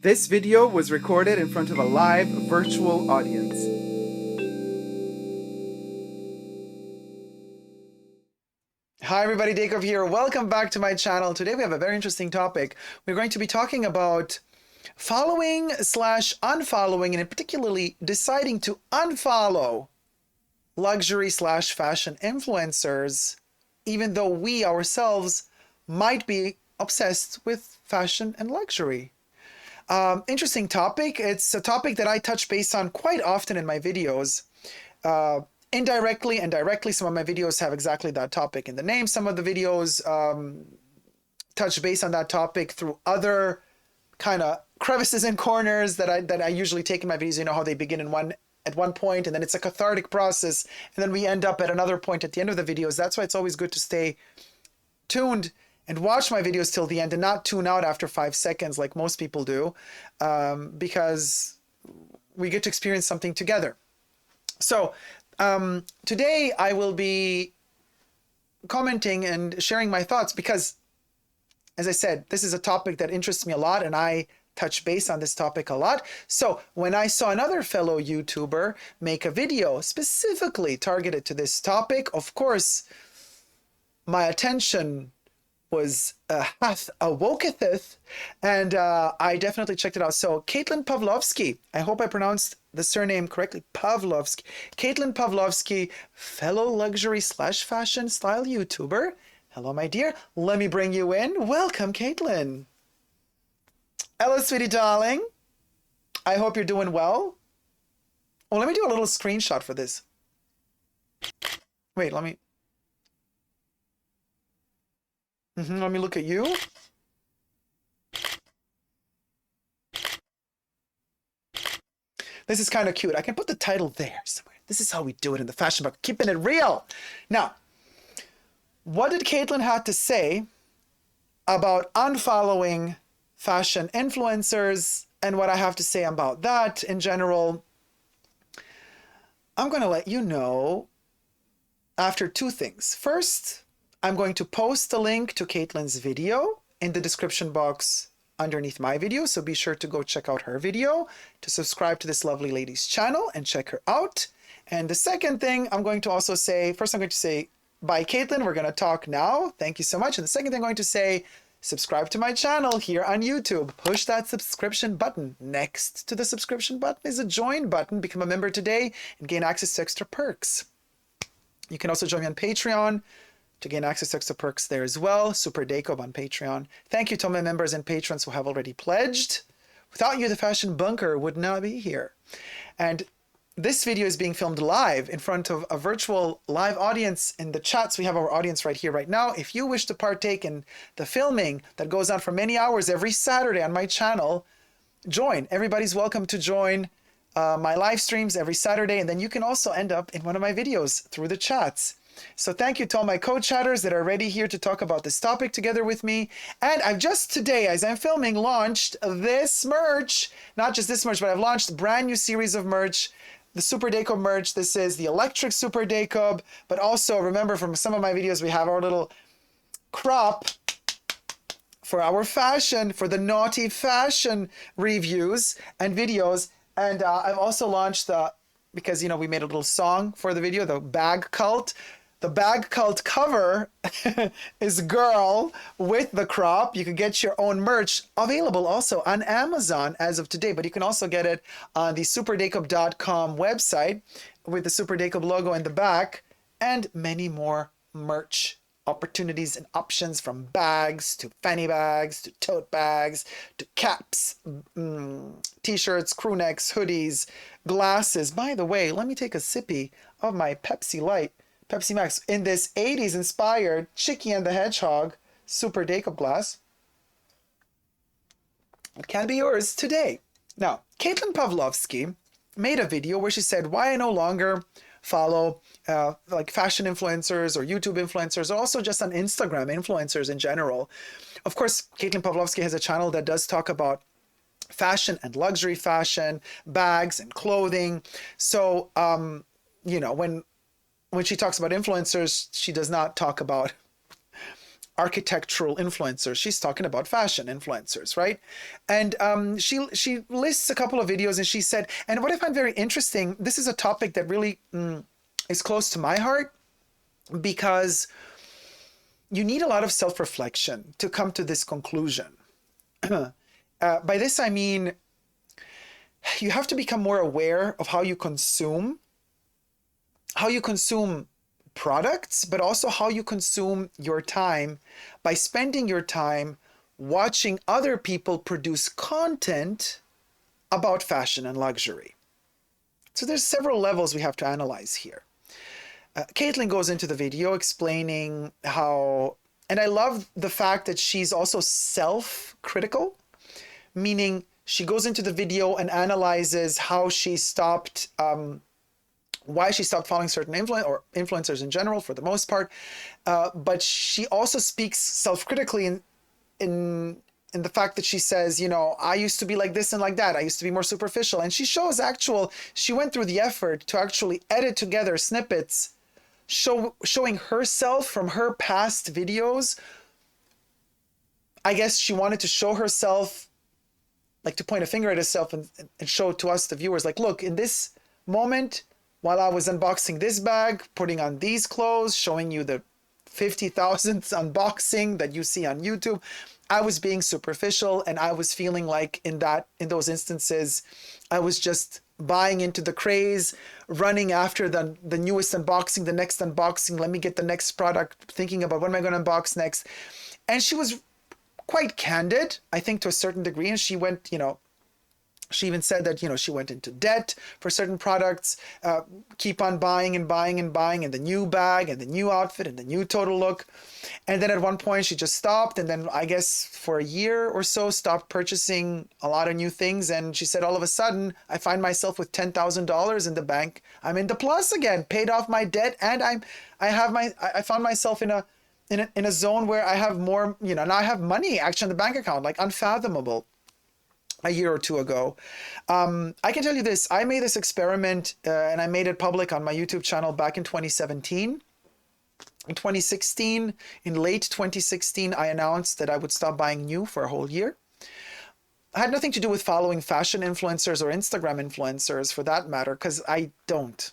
This video was recorded in front of a live virtual audience. Hi everybody, Dacob here. Welcome back to my channel. Today we have a very interesting topic. We're going to be talking about following slash unfollowing, and particularly deciding to unfollow luxury slash fashion influencers, even though we ourselves might be obsessed with fashion and luxury. Interesting topic. It's a topic that I touch base on quite often in my videos. Indirectly and directly, some of my videos have exactly that topic in the name. Some of the videos touch base on that topic through other kind of crevices and corners that I usually take in my videos. You know how they begin at one point, and then it's a cathartic process, and then we end up at another point at the end of the videos. That's why it's always good to stay tuned and watch my videos till the end and not tune out after 5 seconds like most people do, because we get to experience something together. So today I will be commenting and sharing my thoughts because, as I said, this is a topic that interests me a lot, and I touch base on this topic a lot. So when I saw another fellow YouTuber make a video specifically targeted to this topic, of course, my attention was hath awoketh, and I definitely checked it out. So Caitlin Pawlowski, I hope I pronounced the surname correctly, Pawlowski. Caitlin Pawlowski, fellow luxury slash fashion style YouTuber. Hello, my dear. Let me bring you in. Welcome, Caitlin. Hello, sweetie darling. I hope you're doing well. Oh, let me do a little screenshot for this. Wait, let me look at you. This is kind of cute. I can put the title there somewhere. This is how we do it in the fashion book, keeping it real. Now, what did Caitlin have to say about unfollowing fashion influencers and what I have to say about that in general? I'm going to let you know after two things. First, I'm going to post a link to Caitlin's video in the description box underneath my video, so be sure to go check out her video, to subscribe to this lovely lady's channel and check her out. And the second thing I'm going to also say, first I'm going to say, bye Caitlin, we're going to talk now. Thank you so much. And the second thing I'm going to say, subscribe to my channel here on YouTube. Push that subscription button. Next to the subscription button is a join button. Become a member today and gain access to extra perks. You can also join me on Patreon to gain access to extra perks there as well. Super Dacob on Patreon. Thank you to all my members and patrons who have already pledged. Without you, the Fashion Bunker would not be here. And this video is being filmed live in front of a virtual live audience in the chats. We have our audience right here, right now. If you wish to partake in the filming that goes on for many hours every Saturday on my channel, join. Everybody's welcome to join my live streams every Saturday. And then you can also end up in one of my videos through the chats. So thank you to all my co-chatters that are ready here to talk about this topic together with me. And I've just today, as I'm filming, launched this merch. Not just this merch, but I've launched a brand new series of merch. The Super Dacob merch. This is the electric Super Dacob. But also, remember from some of my videos, we have our little crop for our fashion, for the naughty fashion reviews and videos. And I've also launched the, because, you know, we made a little song for the video, the Bag Cult. The Bag Cult cover is girl with the crop. You can get your own merch available also on Amazon as of today, but you can also get it on the superdacob.com website with the Super Dacob logo in the back, and many more merch opportunities and options, from bags to fanny bags to tote bags to caps, t-shirts, crew necks, hoodies, glasses. By the way, let me take a sippy of my Pepsi Max in this 80s inspired Chicky and the Hedgehog Super Dacob glass. It can be yours today. Now, Caitlin Pawlowski made a video where she said why I no longer follow like fashion influencers or YouTube influencers, or also just on Instagram influencers in general. Of course, Caitlin Pawlowski has a channel that does talk about fashion and luxury fashion, bags and clothing. So, you know, when she talks about influencers, she does not talk about architectural influencers. She's talking about fashion influencers, right? And she lists a couple of videos, and she said, and what I find very interesting, this is a topic that really is close to my heart, because you need a lot of self-reflection to come to this conclusion. By this, I mean, you have to become more aware of how you consume products, but also how you consume your time by spending your time watching other people produce content about fashion and luxury. So there's several levels we have to analyze here. Caitlin goes into the video explaining how, and I love the fact that she's also self-critical, meaning she goes into the video and analyzes how she stopped, why she stopped following certain influencers in general, for the most part. But she also speaks self-critically in the fact that she says, you know, I used to be like this and like that. I used to be more superficial. And she shows she went through the effort to actually edit together snippets showing herself from her past videos. I guess she wanted to show herself, like to point a finger at herself and show to us, the viewers, like, look, in this moment, while I was unboxing this bag, putting on these clothes, showing you the 50,000th unboxing that you see on YouTube, I was being superficial, and I was feeling like in those instances, I was just buying into the craze, running after the newest unboxing, the next unboxing, let me get the next product, thinking about what am I going to unbox next. And she was quite candid, I think, to a certain degree, and she went, you know, she even said that, you know, she went into debt for certain products, keep on buying and buying and buying, and the new bag and the new outfit and the new total look. And then at one point she just stopped, and then I guess for a year or so stopped purchasing a lot of new things. And she said, all of a sudden, I find myself with $10,000 in the bank. I'm in the plus again, paid off my debt, and I found myself in a zone where I have more, you know, now I have money actually in the bank account, like unfathomable. A year or two ago. I can tell you this, I made this experiment and I made it public on my YouTube channel back in 2017. In 2016, in late 2016, I announced that I would stop buying new for a whole year. I had nothing to do with following fashion influencers or Instagram influencers for that matter, because I don't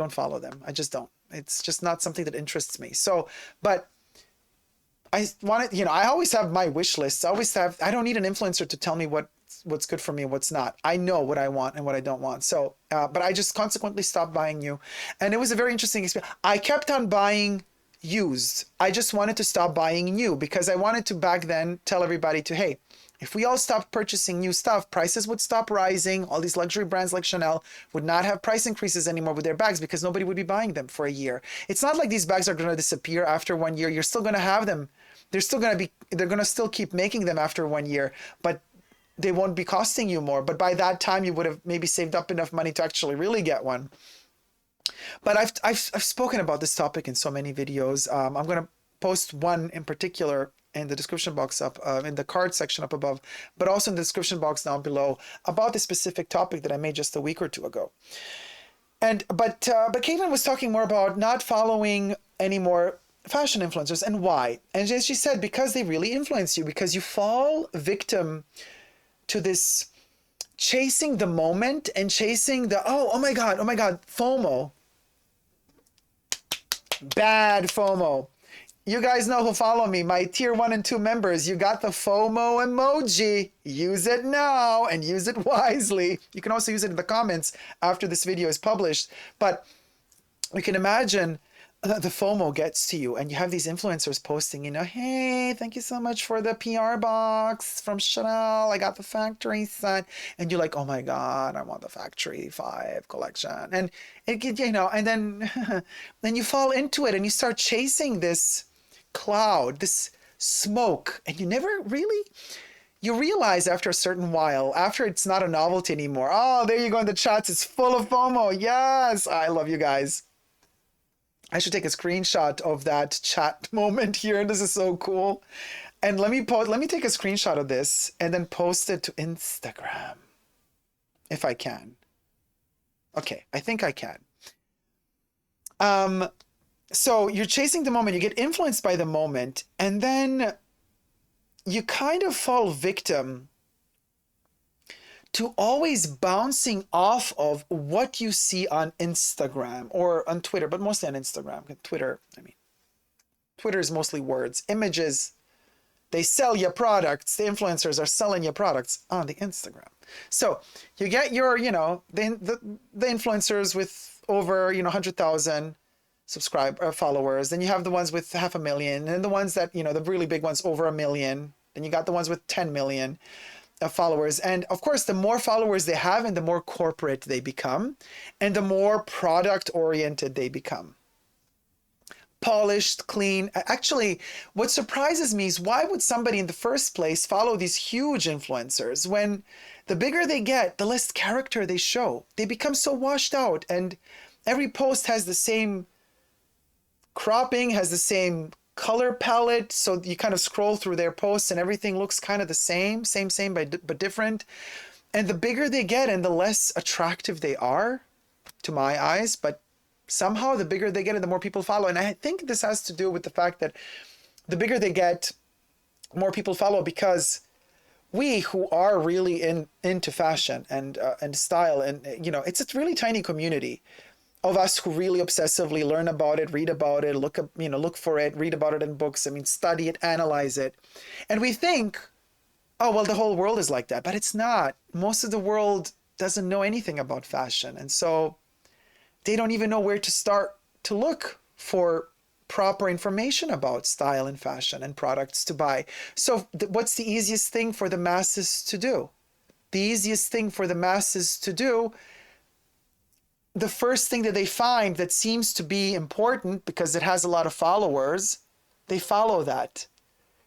follow them. I just don't. It's just not something that interests me. So, but I wanted, you know, I always have my wish lists. I don't need an influencer to tell me what's good for me and what's not. I know what I want and what I don't want. So, but I just consequently stopped buying new. And it was a very interesting experience. I kept on buying used. I just wanted to stop buying new because I wanted to back then tell everybody to, hey, if we all stopped purchasing new stuff, prices would stop rising. All these luxury brands like Chanel would not have price increases anymore with their bags because nobody would be buying them for a year. It's not like these bags are going to disappear after 1 year. You're still going to have them. They're going to still keep making them after 1 year, but they won't be costing you more. But by that time, you would have maybe saved up enough money to actually really get one. But I've spoken about this topic in so many videos. I'm going to post one in particular in the description box up, in the card section up above, but also in the description box down below about this specific topic that I made just a week or two ago. But Caitlin was talking more about not following any more fashion influencers and why. And as she said, because they really influence you, because you fall victim to this chasing the moment and chasing the, oh my God, FOMO. Bad FOMO. You guys know who follow me, my tier 1 and 2 members. You got the FOMO emoji. Use it now and use it wisely. You can also use it in the comments after this video is published. But you can imagine the FOMO gets to you and you have these influencers posting, you know, hey, thank you so much for the PR box from Chanel. I got the factory set. And you're like, oh my God, I want the factory 5 collection. And it, you know, and then you fall into it and you start chasing this cloud, this smoke, and you never really, you realize after a certain while, after it's not a novelty anymore. Oh, there you go in the chats. It's full of FOMO. Yes. I love you guys. I should take a screenshot of that chat moment here. This is so cool. And let me take a screenshot of this and then post it to Instagram. If I can. Okay, I think I can. So you're chasing the moment, you get influenced by the moment, and then you kind of fall victim to always bouncing off of what you see on Instagram or on Twitter, but mostly on Instagram. Twitter, I mean, Twitter is mostly words, images. They sell your products. The influencers are selling your products on the Instagram. So you get your, the influencers with over, 100,000 followers. Then you have the ones with 500,000, and the ones that, the really big ones over 1 million. Then you got the ones with 10 million followers. And of course, the more followers they have and the more corporate they become and the more product oriented they become. Polished, clean. Actually, what surprises me is why would somebody in the first place follow these huge influencers when the bigger they get, the less character they show. They become so washed out, and every post has the same cropping, has the same color palette, so you kind of scroll through their posts and everything looks kind of the same, but different. And the bigger they get and the less attractive they are to my eyes, but somehow the bigger they get and the more people follow. And I think this has to do with the fact that the bigger they get, more people follow, because we who are really into fashion and style, and it's a really tiny community of us who really obsessively learn about it, read about it, look for it, read about it in books, study it, analyze it. And we think, oh, well, the whole world is like that, but it's not. Most of the world doesn't know anything about fashion. And so they don't even know where to start to look for proper information about style and fashion and products to buy. So what's the easiest thing for the masses to do? The easiest thing for the masses to do, the first thing that they find that seems to be important because it has a lot of followers, they follow that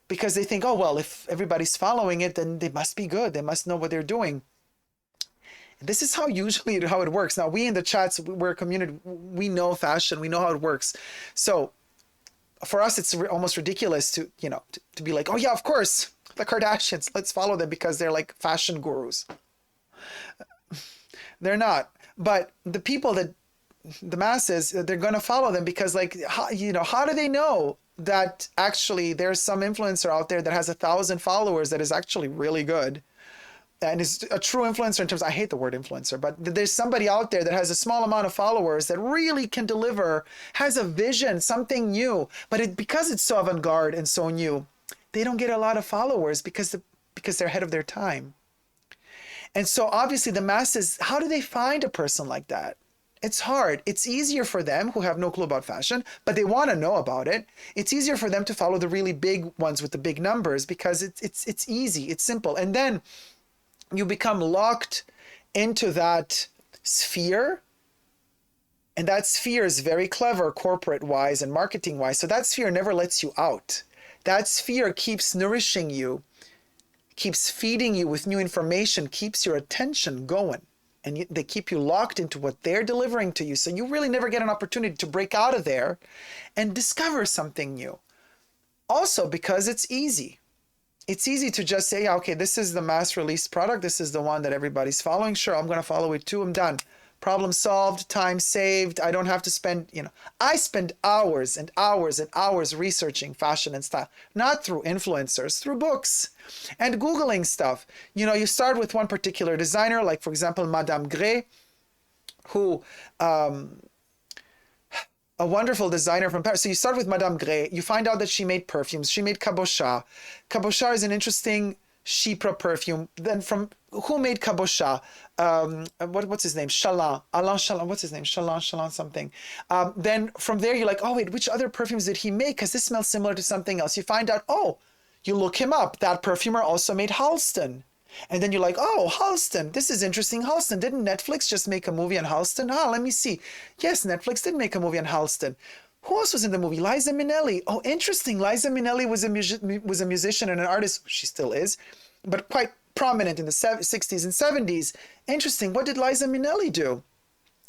because they think, oh, well, if everybody's following it, then they must be good. They must know what they're doing. And this is how it works. Now, we in the chats, we're a community, we know fashion, we know how it works. So for us, it's almost ridiculous to be like, oh yeah, of course, the Kardashians, let's follow them because they're like fashion gurus. They're not. But the people the masses, they're going to follow them because how do they know that actually there's some influencer out there that has 1,000 followers that is actually really good and is a true influencer in terms, I hate the word influencer, but there's somebody out there that has a small amount of followers that really can deliver, has a vision, something new, but because it's so avant-garde and so new, they don't get a lot of followers because they're ahead of their time. And so obviously the masses, how do they find a person like that? It's hard. It's easier for them who have no clue about fashion, but they want to know about it. It's easier for them to follow the really big ones with the big numbers because it's easy, it's simple. And then you become locked into that sphere. And that sphere is very clever corporate-wise and marketing-wise. So that sphere never lets you out. That sphere keeps nourishing you, keeps feeding you with new information, keeps your attention going. And they keep you locked into what they're delivering to you. So you really never get an opportunity to break out of there and discover something new. Also because it's easy. It's easy to just say, yeah, okay, this is the mass release product. This is the one that everybody's following. Sure, I'm going to follow it too. I'm done. Problem solved, time saved. I don't have to spend, I spend hours and hours and hours researching fashion and style, not through influencers, through books and Googling stuff. You start with one particular designer, like for example, Madame Grès, who, a wonderful designer from Paris. So you start with Madame Grès, you find out that she made perfumes. She made Cabochard. Cabochard is an interesting Chypre perfume. Then from who made Cabochard? What's his name? Chaland. Alain Chaland. What's his name? Chaland something. Then from there you're like, oh wait, which other perfumes did he make? Because this smells similar to something else. You find out, oh, you look him up. That perfumer also made Halston. And then you're like, oh, Halston, this is interesting. Halston, didn't Netflix just make a movie on Halston? Let me see. Yes, Netflix did make a movie on Halston. Who else was in the movie? Liza Minnelli. Oh, interesting. Liza Minnelli was a musician and an artist. She still is, but quite prominent in the 60s and 70s. Interesting. What did Liza Minnelli do?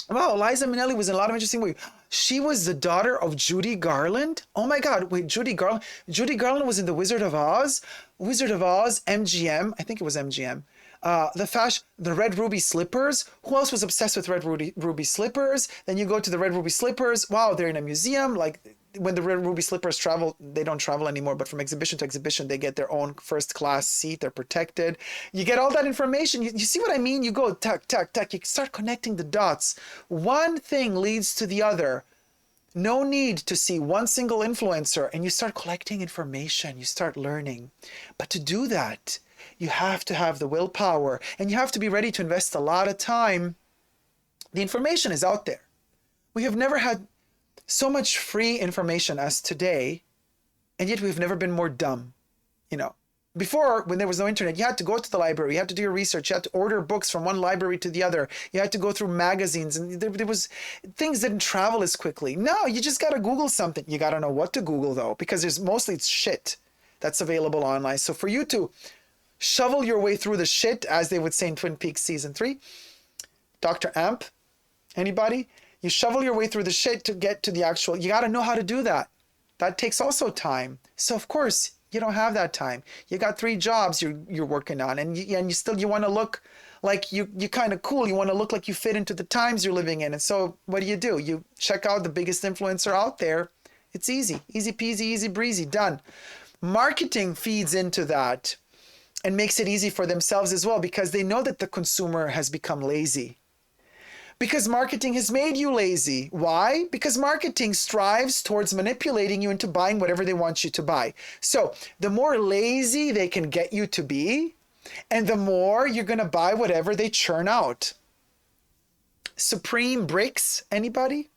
Wow, Liza Minnelli was in a lot of interesting movies. She was the daughter of Judy Garland. Oh my God, wait, Judy Garland. Judy Garland was in The Wizard of Oz. Wizard of Oz, MGM. I think it was MGM. the red ruby slippers. Who else was obsessed with red ruby slippers? Then you go to the red ruby slippers. Wow, they're in a museum. Like when the red ruby slippers travel, they don't travel anymore, but from exhibition to exhibition, they get their own first class seat. They're protected. You get all that information. You see what I mean? You go tuck, tuck, tuck. You start connecting the dots. One thing leads to the other. No need to see one single influencer, and you start collecting information. You start learning. But to do that, you have to have the willpower, and you have to be ready to invest a lot of time. The information is out there. We have never had so much free information as today, and yet we've never been more dumb. You know, before, when there was no internet, you had to go to the library, you had to do your research, you had to order books from one library to the other, you had to go through magazines, and there was, things didn't travel as quickly. Now, you just got to Google something. You got to know what to Google, though, because there's mostly it's shit that's available online. So for you to shovel your way through the shit, as they would say in Twin Peaks season 3, Dr. Amp, anybody? You shovel your way through the shit to get to the actual, you got to know how to do that. That takes also time. So of course, you don't have that time. You got 3 jobs you're working on, and you want to look like you kind of cool. You want to look like you fit into the times you're living in. And so what do? You check out the biggest influencer out there. It's easy peasy, easy breezy, done. Marketing feeds into that and makes it easy for themselves as well, because they know that the consumer has become lazy. Because marketing has made you lazy. Why? Because marketing strives towards manipulating you into buying whatever they want you to buy. So the more lazy they can get you to be, and the more you're going to buy whatever they churn out. Supreme bricks, anybody?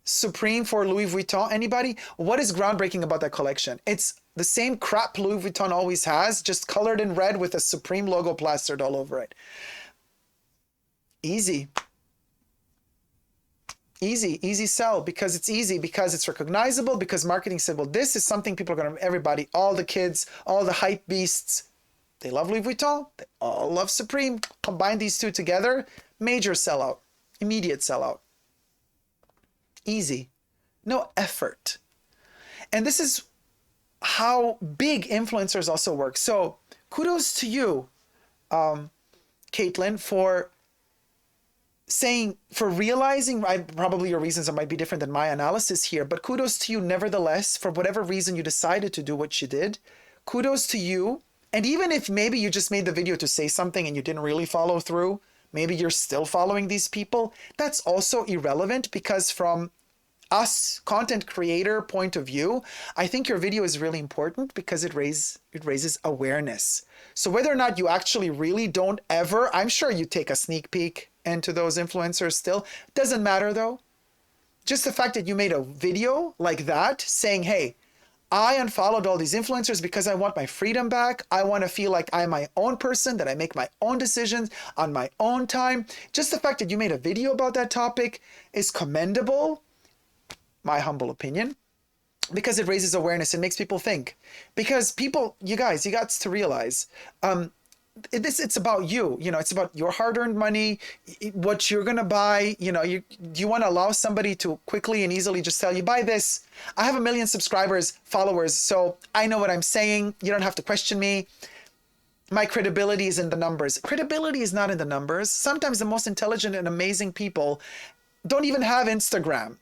Supreme for Louis Vuitton, anybody? What is groundbreaking about that collection? It's the same crap Louis Vuitton always has, just colored in red with a Supreme logo plastered all over it. Easy sell, because it's easy, because it's recognizable, because marketing said, well, this is something people are going to, everybody, all the kids, all the hype beasts, they love Louis Vuitton, they all love Supreme. Combine these two together, major sellout, immediate sellout. Easy, no effort. And this is how big influencers also work. So kudos to you, Caitlin, for realizing, probably your reasons might be different than my analysis here, but kudos to you nevertheless, for whatever reason you decided to do what you did. Kudos to you. And even if maybe you just made the video to say something and you didn't really follow through, maybe you're still following these people, that's also irrelevant, because from us content creator point of view, I think your video is really important because it raises awareness. So whether or not you actually really don't ever, I'm sure you take a sneak peek into those influencers still, doesn't matter though. Just the fact that you made a video like that saying, hey, I unfollowed all these influencers because I want my freedom back. I want to feel like I'm my own person, that I make my own decisions on my own time. Just the fact that you made a video about that topic is commendable, my humble opinion, because it raises awareness and makes people think. Because people, you got to realize, it's about you, it's about your hard-earned money, what you're going to buy. Do you want to allow somebody to quickly and easily just tell you, buy this? I have 1 million followers, so I know what I'm saying. You don't have to question me. My credibility is in the numbers. Credibility is not in the numbers. Sometimes the most intelligent and amazing people don't even have Instagram.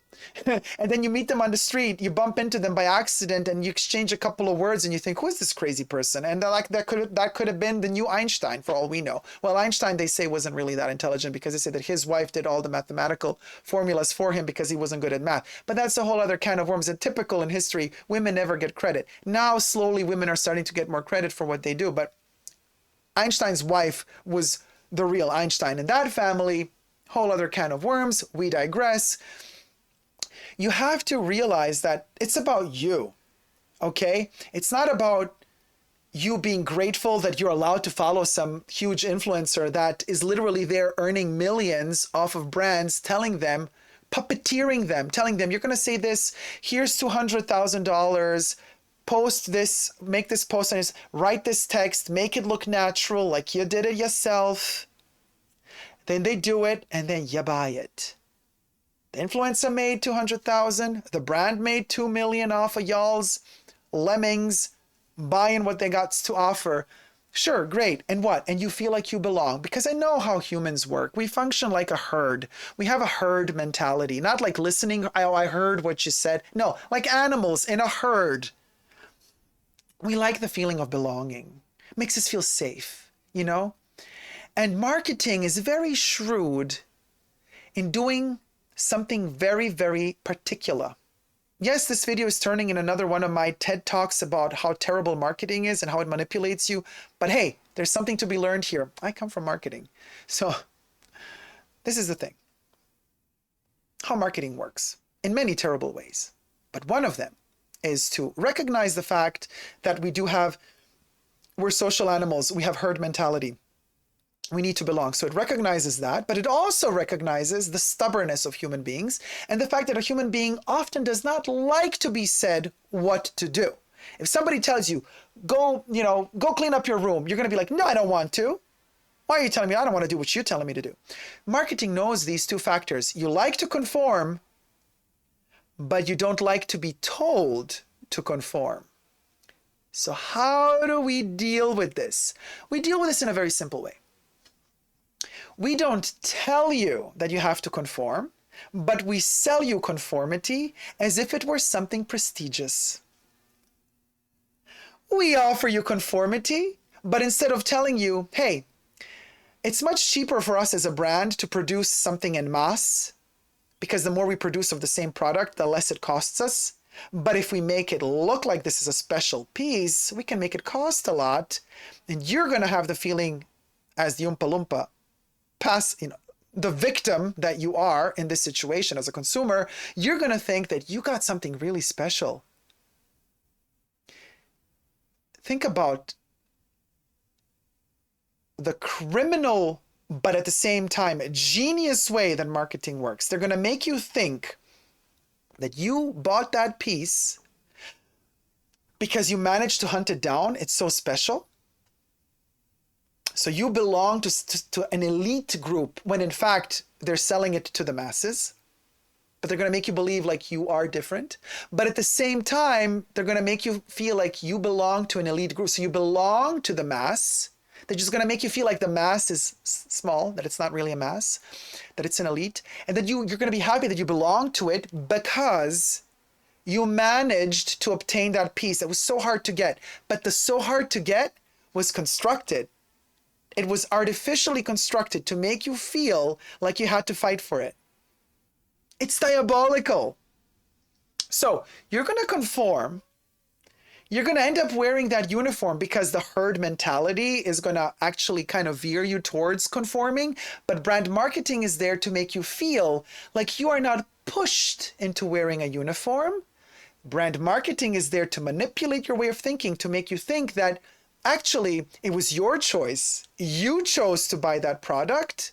And then you meet them on the street, you bump into them by accident, and you exchange a couple of words, and you think, who is this crazy person? And that could have been the new Einstein, for all we know. Well, Einstein, they say, wasn't really that intelligent, because they say that his wife did all the mathematical formulas for him because he wasn't good at math. But that's a whole other can of worms. And typical in history, women never get credit. Now, slowly, women are starting to get more credit for what they do. But Einstein's wife was the real Einstein. In that family, whole other can of worms. We digress. You have to realize that it's about you, okay? It's not about you being grateful that you're allowed to follow some huge influencer that is literally there earning millions off of brands, telling them, puppeteering them, telling them, you're going to say this, here's $200,000, post this, make this post, and write this text, make it look natural like you did it yourself. Then they do it, and then you buy it. The influencer made 200,000. The brand made 2 million off of y'all's lemmings buying what they got to offer. Sure, great. And what? And you feel like you belong. Because I know how humans work. We function like a herd. We have a herd mentality. Not like listening, oh, I heard what you said. No, like animals in a herd. We like the feeling of belonging. Makes us feel safe, you know? And marketing is very shrewd in doing something very, very particular. Yes, this video is turning in another one of my TED Talks about how terrible marketing is and how it manipulates you. But hey, there's something to be learned here. I come from marketing. So this is the thing. How marketing works in many terrible ways. But one of them is to recognize the fact that we're social animals. We have herd mentality. We need to belong. So it recognizes that, but it also recognizes the stubbornness of human beings and the fact that a human being often does not like to be said what to do. If somebody tells you, go clean up your room, you're going to be like, no, I don't want to. Why are you telling me? I don't want to do what you're telling me to do. Marketing knows these two factors. You like to conform, but you don't like to be told to conform. So how do we deal with this? We deal with this in a very simple way. We don't tell you that you have to conform, but we sell you conformity as if it were something prestigious. We offer you conformity, but instead of telling you, hey, it's much cheaper for us as a brand to produce something en masse, because the more we produce of the same product, the less it costs us. But if we make it look like this is a special piece, we can make it cost a lot, and you're going to have the feeling as the Oompa Loompa the victim that you are in this situation as a consumer, you're going to think that you got something really special. Think about the criminal, but at the same time, a genius way that marketing works. They're going to make you think that you bought that piece because you managed to hunt it down. It's so special. So you belong to an elite group when in fact they're selling it to the masses, but they're going to make you believe like you are different. But at the same time, they're going to make you feel like you belong to an elite group. So you belong to the mass. They're just going to make you feel like the mass is small, that it's not really a mass, that it's an elite. And that you're going to be happy that you belong to it because you managed to obtain that piece that was so hard to get. But the so hard to get was constructed. It was artificially constructed to make you feel like you had to fight for it. It's diabolical. So you're going to conform. You're going to end up wearing that uniform because the herd mentality is going to actually kind of veer you towards conforming. But brand marketing is there to make you feel like you are not pushed into wearing a uniform. Brand marketing is there to manipulate your way of thinking, to make you think that actually, it was your choice. You chose to buy that product.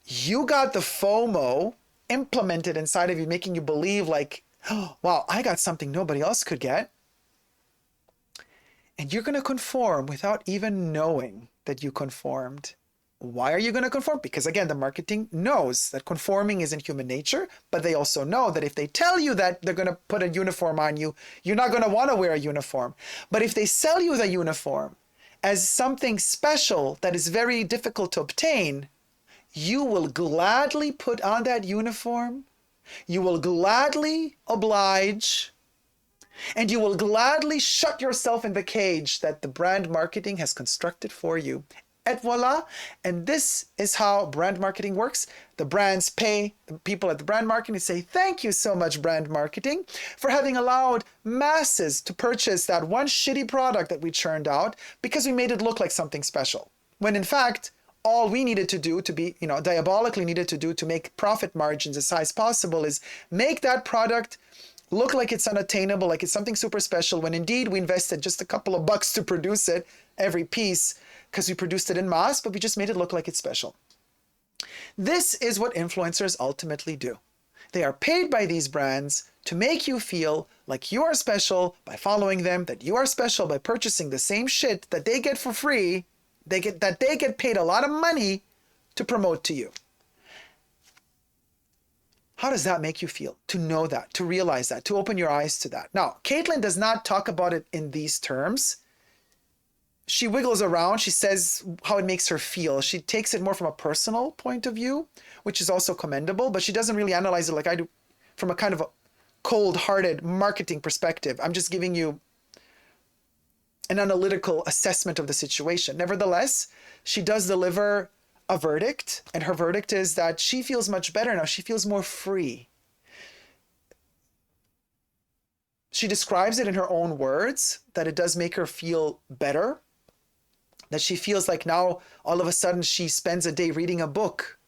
You got the FOMO implemented inside of you, making you believe like, oh, wow, I got something nobody else could get. And you're going to conform without even knowing that you conformed. Why are you going to conform? Because again, the marketing knows that conforming is in human nature, but they also know that if they tell you that they're going to put a uniform on you, you're not going to want to wear a uniform. But if they sell you the uniform as something special that is very difficult to obtain, you will gladly put on that uniform. You will gladly oblige, and you will gladly shut yourself in the cage that the brand marketing has constructed for you. Et voila. And this is how brand marketing works. The brands pay the people at the brand marketing to say, thank you so much, brand marketing, for having allowed masses to purchase that one shitty product that we churned out because we made it look like something special. When in fact, all we needed to do to be, diabolically needed to do to make profit margins as high as possible is make that product look like it's unattainable, like it's something super special, when indeed we invested just a couple of bucks to produce it, every piece, because we produced it in mass, but we just made it look like it's special. This is what influencers ultimately do. They are paid by these brands to make you feel like you are special by following them, that you are special by purchasing the same shit that they get for free, they get paid a lot of money to promote to you. How does that make you feel? To know that, to realize that, to open your eyes to that. Now, Caitlin does not talk about it in these terms. she wiggles around. She says how it makes her feel. She takes it more from a personal point of view, which is also commendable, but she doesn't really analyze it like I do from a kind of a cold-hearted marketing perspective. I'm just giving you an analytical assessment of the situation. Nevertheless, she does deliver a verdict, and her verdict is that she feels much better now. She feels more free. She describes it in her own words, that it does make her feel better, that she feels like now all of a sudden she spends a day reading a book,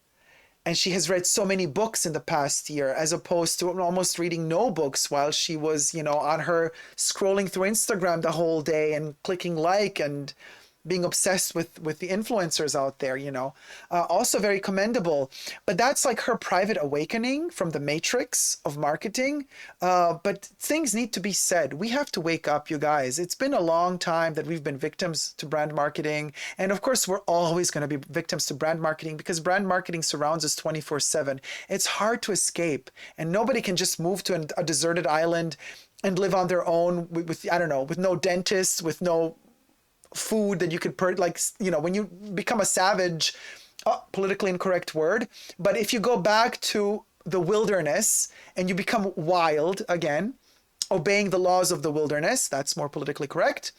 and she has read so many books in the past year, as opposed to almost reading no books while she was, on her scrolling through Instagram the whole day and clicking like and being obsessed with the influencers out there, also very commendable. But that's like her private awakening from the matrix of marketing. But things need to be said. We have to wake up, you guys. It's been a long time that we've been victims to brand marketing. And of course, we're always going to be victims to brand marketing because brand marketing surrounds us 24/7. It's hard to escape, and nobody can just move to a deserted island and live on their own with I don't know, with no dentist, with no food that you could when you become a savage, politically incorrect word, but if you go back to the wilderness and you become wild again, obeying the laws of the wilderness, that's more politically correct,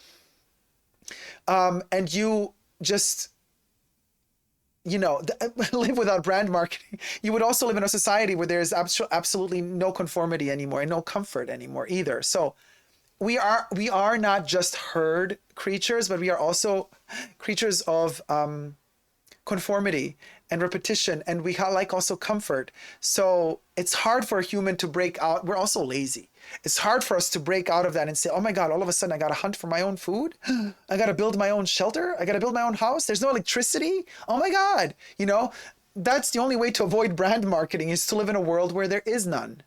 and you just live without brand marketing, you would also live in a society where there's absolutely no conformity anymore and no comfort anymore either. So we are not just herd creatures, but we are also creatures of conformity and repetition, and we like also comfort. So it's hard for a human to break out. We're also lazy. It's hard for us to break out of that and say, oh my God, all of a sudden I got to hunt for my own food. I got to build my own shelter. I got to build my own house. There's no electricity. Oh my God. That's the only way to avoid brand marketing, is to live in a world where there is none.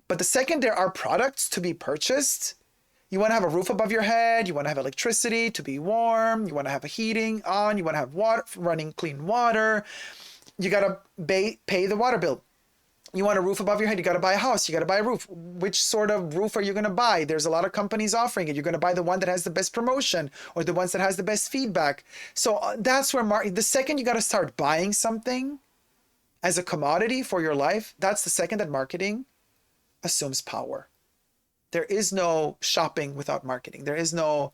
But the second there are products to be purchased, you want to have a roof above your head, you want to have electricity to be warm, you want to have a heating on, you want to have water, running clean water, you got to pay the water bill. You want a roof above your head, you got to buy a house, you got to buy a roof. Which sort of roof are you going to buy? There's a lot of companies offering it. You're going to buy the one that has the best promotion or the ones that has the best feedback. So that's where the second you got to start buying something as a commodity for your life, that's the second that marketing assumes power. There is no shopping without marketing. There is no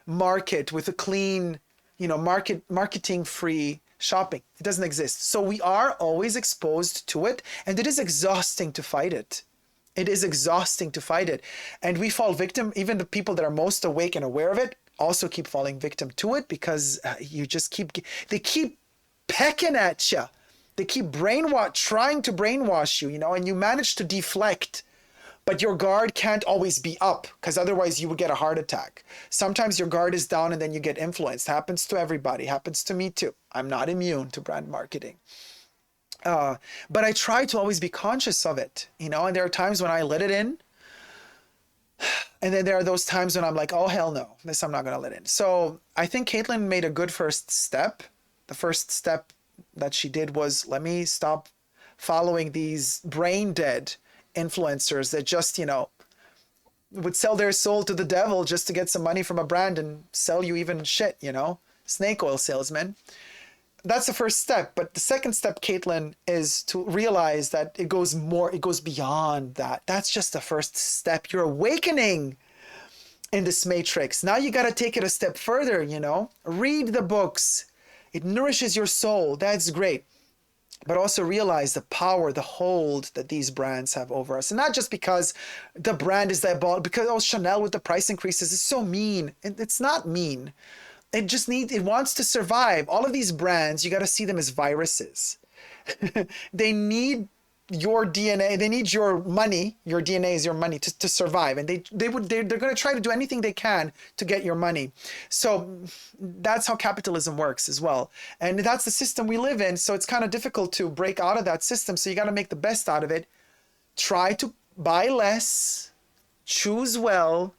market with a clean, marketing-free shopping. It doesn't exist. So we are always exposed to it, and it is exhausting to fight it. It is exhausting to fight it. And we fall victim, even the people that are most awake and aware of it also keep falling victim to it, because they keep pecking at you. They keep trying to brainwash you, and you manage to deflect. But your guard can't always be up, because otherwise you would get a heart attack. Sometimes your guard is down and then you get influenced. Happens to everybody. Happens to me too. I'm not immune to brand marketing. But I try to always be conscious of it, and there are times when I let it in. And then there are those times when I'm like, oh, hell no, this I'm not going to let in. So I think Caitlin made a good first step. The first step that she did was, let me stop following these brain dead influencers that just, would sell their soul to the devil just to get some money from a brand and sell you even shit, snake oil salesmen. That's the first step. But the second step, Caitlin, is to realize that it goes beyond that. That's just the first step. You're awakening in this matrix. Now you got to take it a step further, read the books. It nourishes your soul. That's great. But also realize the power, the hold that these brands have over us. And not just because the brand is diabolical, because Chanel with the price increases is so mean. It's not mean. It wants to survive. All of these brands, you got to see them as viruses. They need your DNA. They need your money. Your DNA is your money to survive. And they're going to try to do anything they can to get your money. So that's how capitalism works as well. And that's the system we live in. So it's kind of difficult to break out of that system. So you got to make the best out of it. Try to buy less, choose well,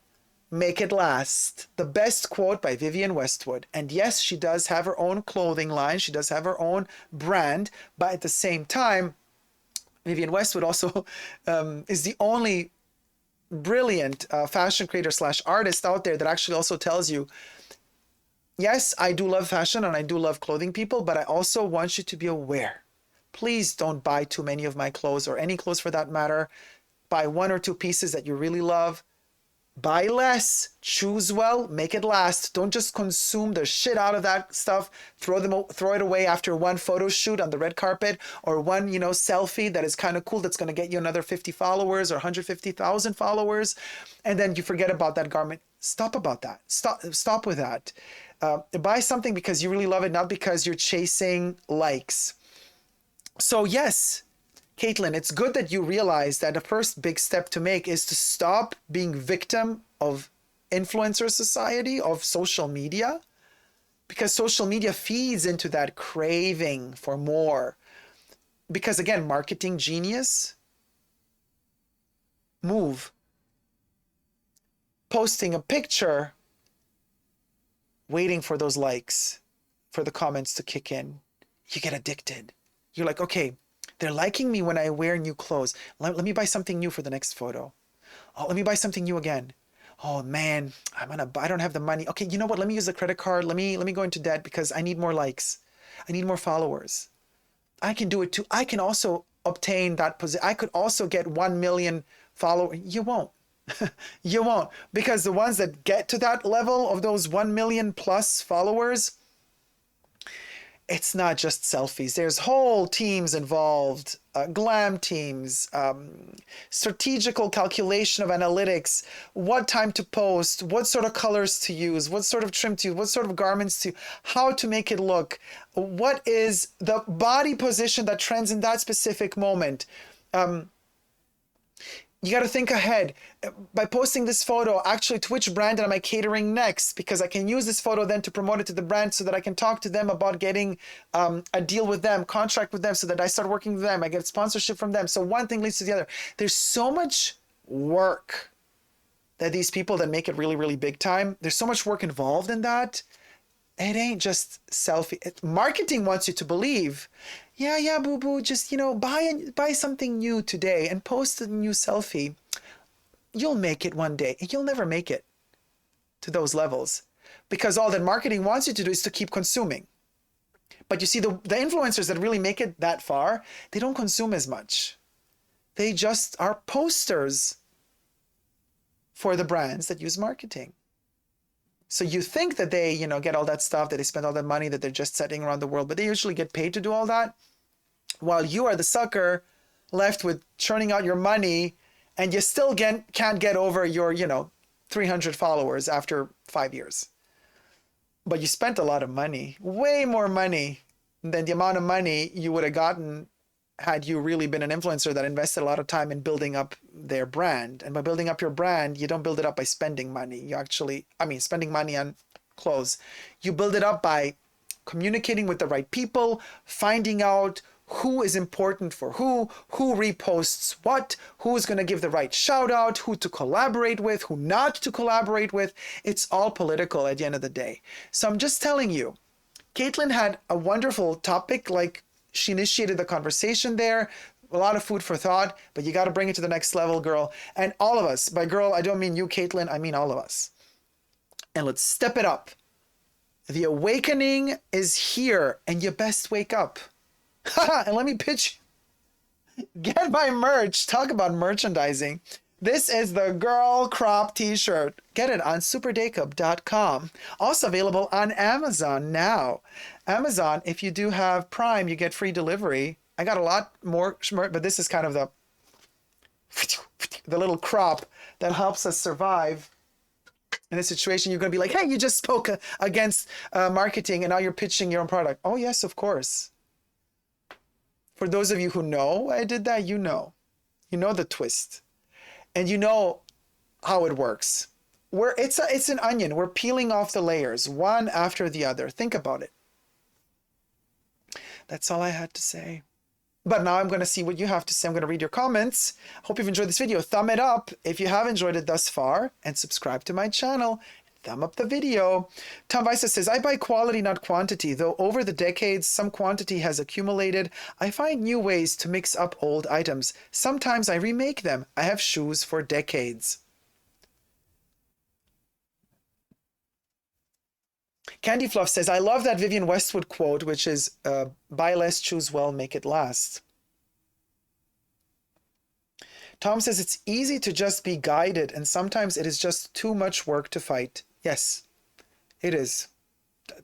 make it last. The best quote by Vivienne Westwood. And yes, she does have her own clothing line. She does have her own brand. But at the same time, Vivienne Westwood also is the only brilliant fashion creator / artist out there that actually also tells you yes, I do love fashion and I do love clothing people, but I also want you to be aware. Please don't buy too many of my clothes or any clothes for that matter. Buy one or two pieces that you really love. Buy less, choose well, make it last. Don't just consume the shit out of that stuff. Throw it away after one photo shoot on the red carpet or one, selfie that is kind of cool that's going to get you another 50 followers or 150,000 followers, and then you forget about that garment. Stop about that. Stop with that. Buy something because you really love it, not because you're chasing likes. So yes, Caitlin, it's good that you realize that the first big step to make is to stop being victim of influencer society, of social media, because social media feeds into that craving for more. Because again, marketing genius, move. Posting a picture, waiting for those likes, for the comments to kick in. You get addicted. You're like, okay, they're liking me when I wear new clothes. Let me buy something new for the next photo. Oh, let me buy something new again. Oh man, I don't have the money. Okay, you know what? Let me use the credit card. Let me go into debt because I need more likes. I need more followers. I can do it too. I can also obtain that position. I could also get 1 million followers. You won't. You won't, because the ones that get to that level of those 1 million plus followers, it's not just selfies. There's whole teams involved, glam teams, strategical calculation of analytics, what time to post, what sort of colors to use, what sort of trim to use, what sort of garments to, how to make it look, what is the body position that trends in that specific moment. You got to think ahead. By posting this photo, actually, to which brand am I catering next? Because I can use this photo then to promote it to the brand so that I can talk to them about getting a deal with them, contract with them, so that I start working with them. I get sponsorship from them. So one thing leads to the other. There's so much work that these people that make it really, really big time, there's so much work involved in that. It ain't just selfie. Marketing wants you to believe, yeah, boo-boo, just, buy something new today and post a new selfie. You'll make it one day. You'll never make it to those levels because all that marketing wants you to do is to keep consuming. But you see, the influencers that really make it that far, they don't consume as much. They just are posters for the brands that use marketing. So you think that they, get all that stuff, that they spend all that money, that they're just setting around the world, but they usually get paid to do all that, while you are the sucker left with churning out your money, and you still can't get over your, 300 followers after 5 years. But you spent a lot of money, way more money than the amount of money you would have gotten had you really been an influencer that invested a lot of time in building up their brand. And by building up your brand, you don't build it up by spending money. You actually, spending money on clothes. You build it up by communicating with the right people, finding out who is important for who reposts what, who's going to give the right shout out, who to collaborate with, who not to collaborate with. It's all political at the end of the day. So I'm just telling you, Caitlin had a wonderful topic, like she initiated the conversation there, a lot of food for thought, but you got to bring it to the next level, girl. And all of us, by girl, I don't mean you, Caitlin, I mean all of us. And let's step it up. The awakening is here, and you best wake up. And let me pitch. Get my merch. Talk about merchandising. This is the girl crop t-shirt. Get it on superdacob.com. Also available on Amazon now. Amazon, if you do have Prime, you get free delivery. I got a lot more, but this is kind of the little crop that helps us survive in a situation. You're going to be like, hey, you just spoke against marketing and now you're pitching your own product. Oh, yes, of course. For those of you who know why I did that, you know the twist. And you know how it works. It's an onion. We're peeling off the layers, one after the other. Think about it. That's all I had to say. But now I'm going to see what you have to say. I'm going to read your comments. Hope you've enjoyed this video. Thumb it up if you have enjoyed it thus far, and subscribe to my channel. Thumb up the video. Tom Weissa says, I buy quality, not quantity. Though over the decades, some quantity has accumulated, I find new ways to mix up old items. Sometimes I remake them. I have shoes for decades. Candy Fluff says, I love that Vivienne Westwood quote, which is, buy less, choose well, make it last. Tom says, it's easy to just be guided, and sometimes it is just too much work to fight. Yes, it is.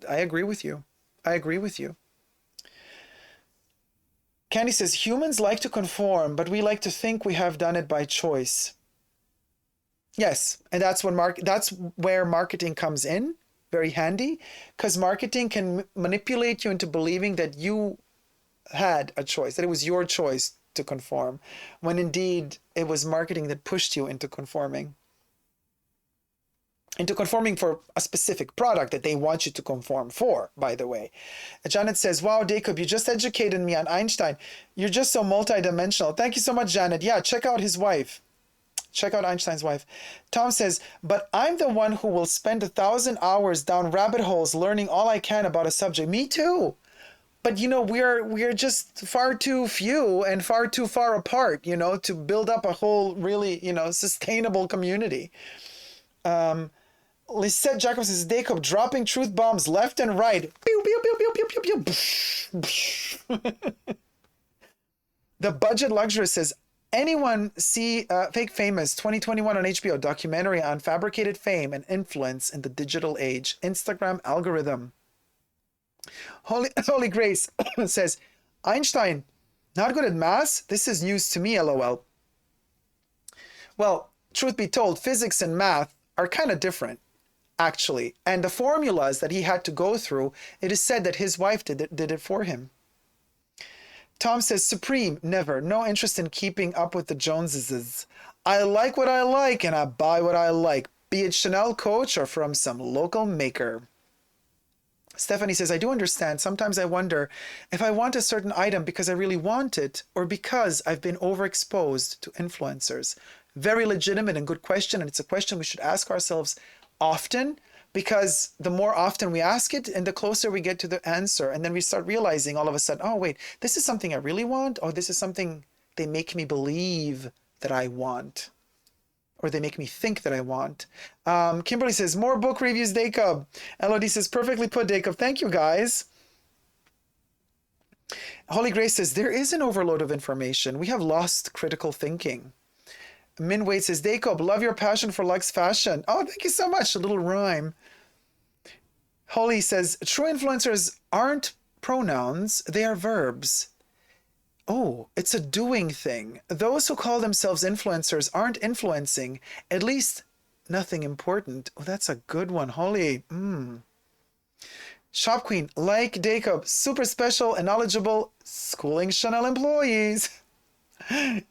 I agree with you. I agree with you. Candy says, humans like to conform, but we like to think we have done it by choice. Yes, and that's where marketing comes in, very handy, because marketing can manipulate you into believing that you had a choice, that it was your choice to conform, when indeed it was marketing that pushed you into conforming. Into conforming for a specific product that they want you to conform for, by the way. Janet says, wow, Dacob, you just educated me on Einstein. You're just so multidimensional. Thank you so much, Janet. Yeah, check out his wife. Check out Einstein's wife. Tom says, but I'm the one who will spend 1,000 hours down rabbit holes learning all I can about a subject. Me too. But, you know, we're just far too few and far too far apart, you know, to build up a whole really, you know, sustainable community. Lisette Jacob says, Dacob dropping truth bombs left and right. Pew, pew, pew, pew, pew, pew, pew. The Budget Luxurist says, anyone see Fake Famous 2021 on HBO, documentary on fabricated fame and influence in the digital age, Instagram algorithm. Holy Grace says, Einstein, not good at math? This is news to me, lol. Well, truth be told, physics and math are kind of different, actually. And the formulas that he had to go through, it is said that his wife did it for him. Tom says, Supreme, never. No interest in keeping up with the Joneses. I like what I like and I buy what I like, be it Chanel, Coach, or from some local maker. Stephanie says, I do understand. Sometimes I wonder if I want a certain item because I really want it or because I've been overexposed to influencers. Very legitimate and good question. And it's a question we should ask ourselves often, because the more often we ask it and the closer we get to the answer. And then we start realizing all of a sudden, oh, wait, this is something I really want. Or this is something they make me believe that I want. Or they make me think that I want. Kimberly says, more book reviews, Dacob. Elodie says, perfectly put, Dacob. Thank you, guys. Holy Grace says, there is an overload of information. We have lost critical thinking. Min Wade says, Dacob, love your passion for luxe fashion. Oh, thank you so much. A little rhyme. Holy says, true influencers aren't pronouns. They are verbs. Oh, it's a doing thing. Those who call themselves influencers aren't influencing, at least nothing important. Oh, that's a good one, Holly. Shop Queen, like Dacob, super special and knowledgeable, schooling Chanel employees.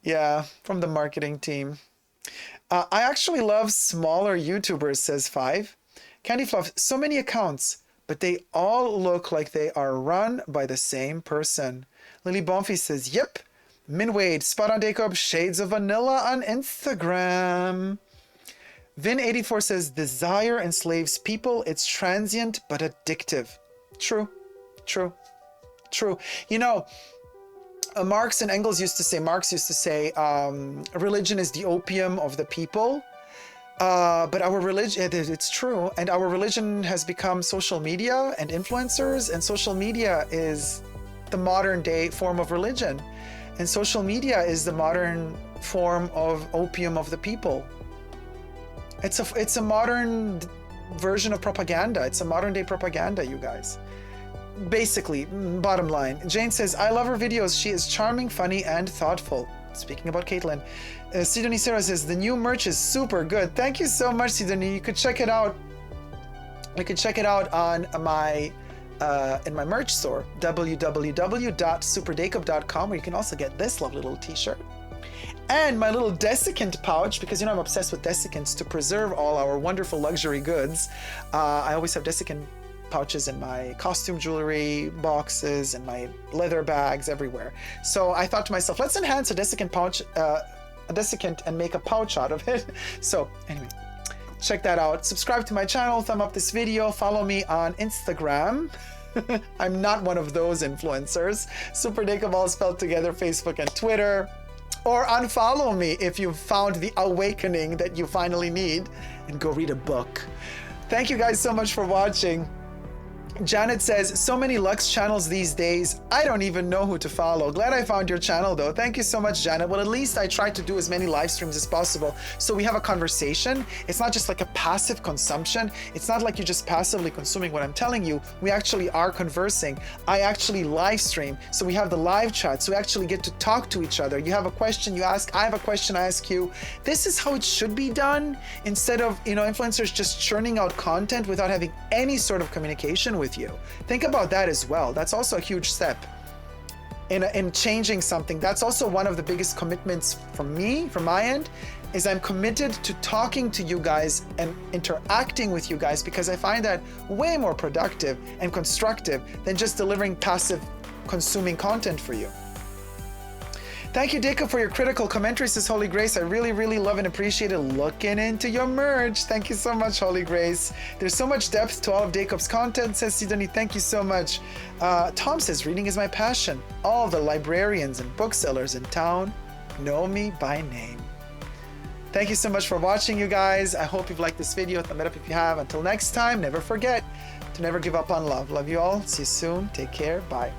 Yeah, from the marketing team. I actually love smaller YouTubers, says 5. Candy Fluff, so many accounts, but they all look like they are run by the same person. Lily Bonfy says, yep. Min Wade, spot on Dacob, shades of vanilla on Instagram. Vin84 says, desire enslaves people. It's transient but addictive. True, true, true. You know, Marx and Engels used to say, religion is the opium of the people. But our religion, it's true. And our religion has become social media and influencers, and social media is the modern day form of religion. And social media is the modern form of opium of the people. It's a modern version of propaganda. It's a modern day propaganda, you guys. Basically, bottom line. Jane says, I love her videos. She is charming, funny, and thoughtful. Speaking about Caitlin. Sidonie Sarah says, the new merch is super good. Thank you so much, Sidonie. You could check it out. You can check it out on my in my merch store, www.superdacob.com, where you can also get this lovely little t-shirt. And my little desiccant pouch, because you know I'm obsessed with desiccants to preserve all our wonderful luxury goods. I always have desiccant pouches in my costume jewelry boxes and my leather bags everywhere. So I thought to myself, let's enhance a desiccant pouch, a desiccant, and make a pouch out of it. So anyway, check that out. Subscribe to my channel, thumb up this video, follow me on Instagram. I'm not one of those influencers. Super Dacob, all spelled together, Facebook and Twitter. Or unfollow me if you've found the awakening that you finally need and go read a book. Thank you guys so much for watching. Janet says, so many Lux channels these days, I don't even know who to follow. Glad I found your channel though. Thank you so much, Janet. Well, at least I try to do as many live streams as possible so we have a conversation. It's not just like a passive consumption. It's not like you're just passively consuming what I'm telling you. We actually are conversing. I actually live stream. So we have the live chat. So we actually get to talk to each other. You have a question, you ask. I have a question, I ask you. This is how it should be done, instead of, you know, influencers just churning out content without having any sort of communication with you. Think about that as well. That's also a huge step in changing something. That's also one of the biggest commitments from me, from my end, is I'm committed to talking to you guys and interacting with you guys, because I find that way more productive and constructive than just delivering passive consuming content for you. Thank you, Dacob, for your critical commentary, says Holy Grace. I really, really love and appreciate it. Looking into your merch. Thank you so much, Holy Grace. There's so much depth to all of Dacob's content, says Sidonie. Thank you so much. Tom says, reading is my passion. All the librarians and booksellers in town know me by name. Thank you so much for watching, you guys. I hope you've liked this video. Thumb it up if you have. Until next time, never forget to never give up on love. Love you all. See you soon. Take care. Bye.